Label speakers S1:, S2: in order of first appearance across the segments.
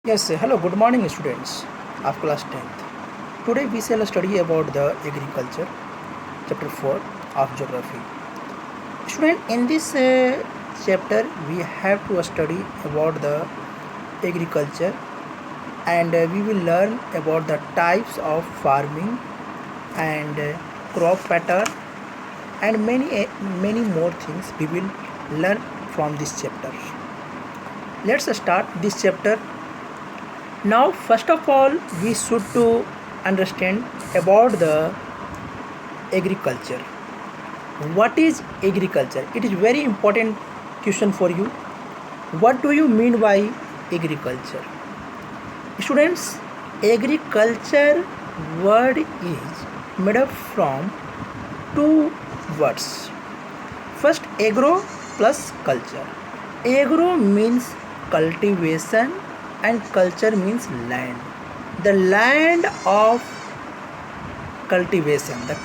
S1: Yes, hello, good morning, students of class 10th. Today we shall study about the agriculture, chapter 4 of geography. Student, in this chapter we have to study about the agriculture and we will learn about the types of farming and crop pattern and many more things we will learn from this chapter. Let's start this chapter. Now, first of all, we should to understand about the agriculture. What is agriculture? It is very important question for you. What do you mean by agriculture? Students, agriculture word is made up from two words. First, agro plus culture. Agro means cultivation and culture means land. The land of cultivation, the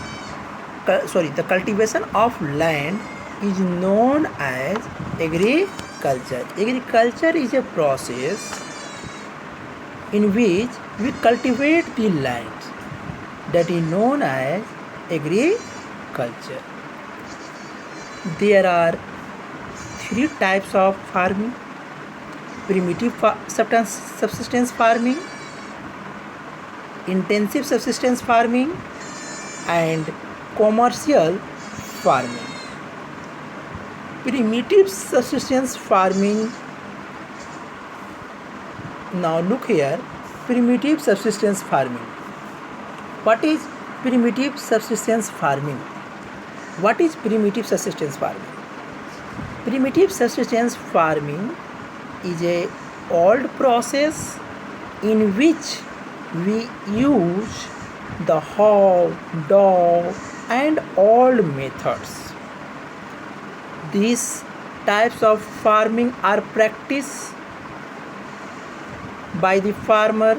S1: cultivation of land is known as agriculture. Agriculture is a process in which we cultivate the land, that is known as agriculture. There are three types of farming: primitive subsistence farming, intensive subsistence farming, and commercial farming. Primitive subsistence farming. Now look here, primitive subsistence farming. What is primitive subsistence farming? What is primitive subsistence farming? Primitive subsistence farming is a old process in which we use the hoe, dog and old methods. These types of farming are practiced by the farmer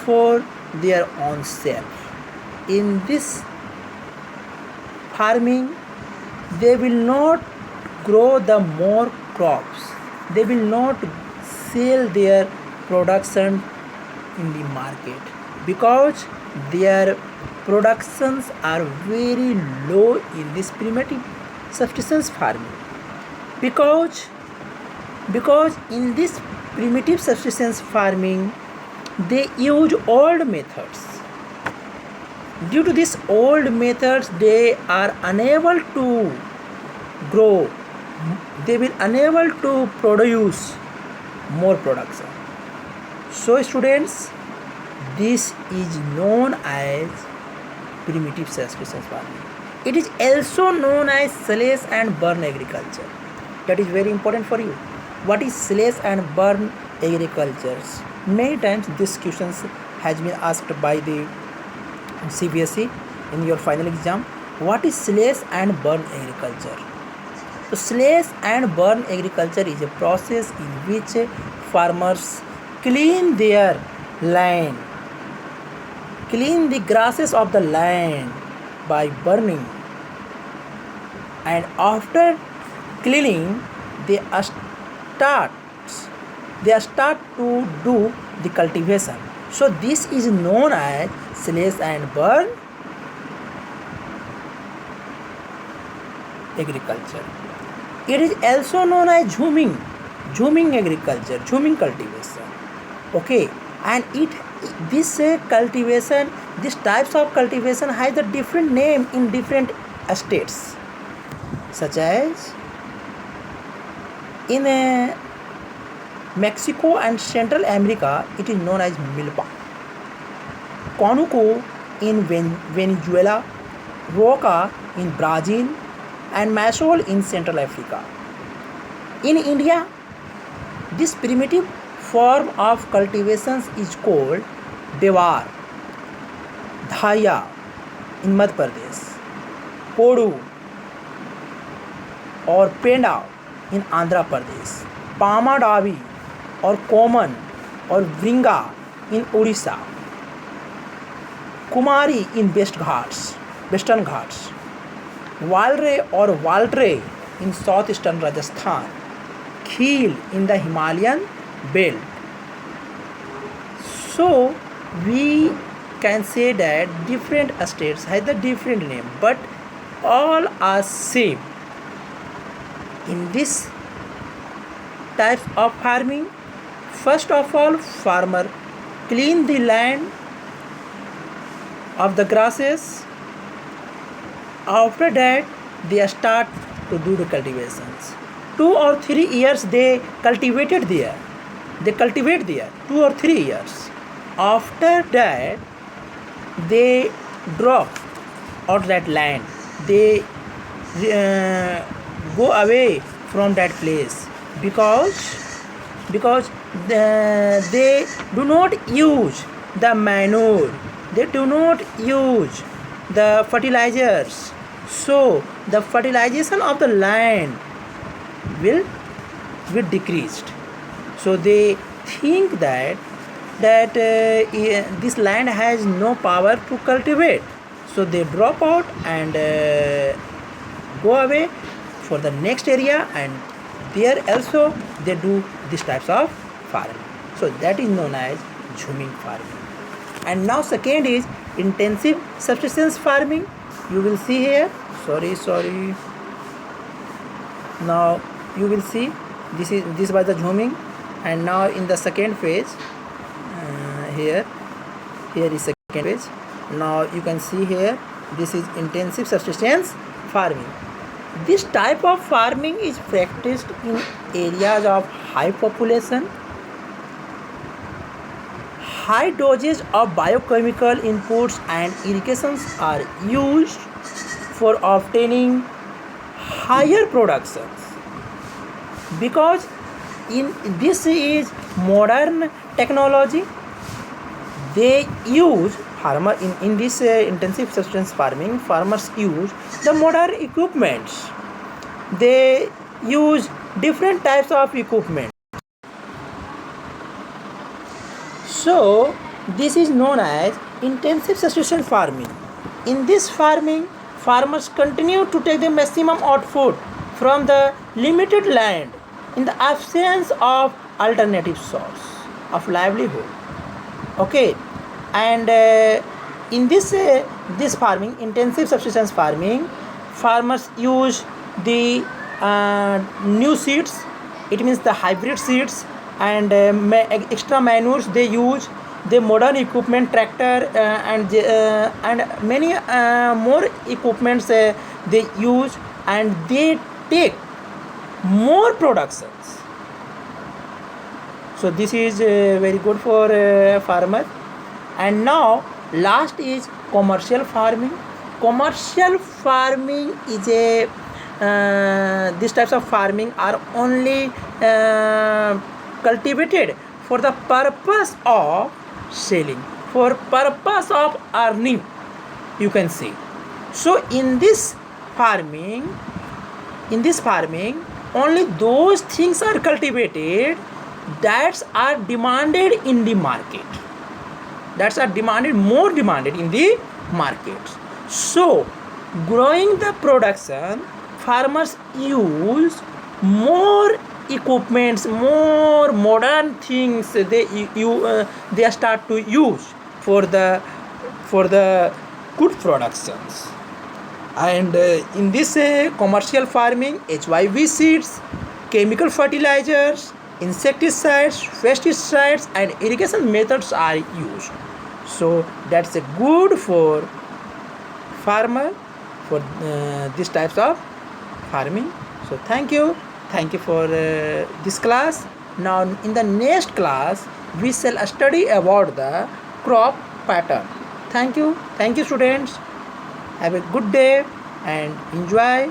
S1: for their own self. In this farming, they will not grow the more crops. They will not sell their production in the market because their productions are very low in this primitive subsistence farming. Because in this primitive subsistence farming they use old methods. Due to these old methods, they are unable to grow. They will unable to produce more production. So students, this is known as primitive subsistence farming. It is also known as slash and burn agriculture. That is very important for you. What is slash and burn agriculture? Many times this question has been asked by the CBSE in your final exam. What is slash and burn agriculture? So slash and burn agriculture is a process in which farmers clean their land, clean the grasses of the land by burning, and after cleaning they start to do the cultivation. So this is known as slash and burn agriculture. It is also known as zooming agriculture, zooming cultivation. Okay, and this cultivation, these types of cultivation has a different name in different states, such as in Mexico and Central America it is known as milpa, conuco in Venezuela, roca in Brazil, and masol in Central Africa. In India, this primitive form of cultivations is called Dewar, Dhaya in Madhya Pradesh, Podu or Penda in Andhra Pradesh, Pama Davi or Common or Vringa in Odisha, Kumari in Western Ghats, Walre or Waldre in southeastern Rajasthan, Kheel in the Himalayan belt, So we can say that different states has the different name, but all are same in this types of farming. First of all, farmer clean the land of the grasses. After that, they start to do the cultivations. 2 or 3 years they cultivate there. 2 or 3 years. After that, they drop out that land. They go away from that place because they do not use the manure, they do not use the fertilizers, so the fertilization of the land will be decreased. So they think that this land has no power to cultivate, so they drop out and go away for the next area, and there also they do these types of farming. So that is known as zooming farming. And now second is intensive subsistence farming. You will see here, sorry, now you will see this was the zooming, and now in the second phase, here is second phase. Now you can see here, this is intensive subsistence farming. This type of farming is practiced in areas of high population. High doses of biochemical inputs and irrigations are used for obtaining higher productions. Because in this is modern technology, they use farmer in this intensive subsistence farming, farmers use the modern equipments. They use different types of equipment. So this is known as intensive subsistence farming. In this farming, farmers continue to take the maximum output from the limited land in the absence of alternative source of livelihood. Okay, and in this farming, intensive subsistence farming, farmers use the new seeds, it means the hybrid seeds, and extra manures they use, the modern equipment, tractor, and many more equipments they use, and they take more productions. So this is very good for farmer. And now last is commercial farming. Commercial farming is a these types of farming are only cultivated for the purpose of selling, for purpose of earning, you can say. So in this farming, only those things are cultivated that are demanded in the market, that are demanded, more demanded in the market. So growing the production, farmers use more equipments, more modern things they start to use for the good productions. And in this commercial farming, HYV seeds, chemical fertilizers, insecticides, pesticides, and irrigation methods are used. So that's a good for farmer for these types of farming. So thank you for this class. Now in the next class we shall study about the crop pattern. Thank you students. Have a good day and enjoy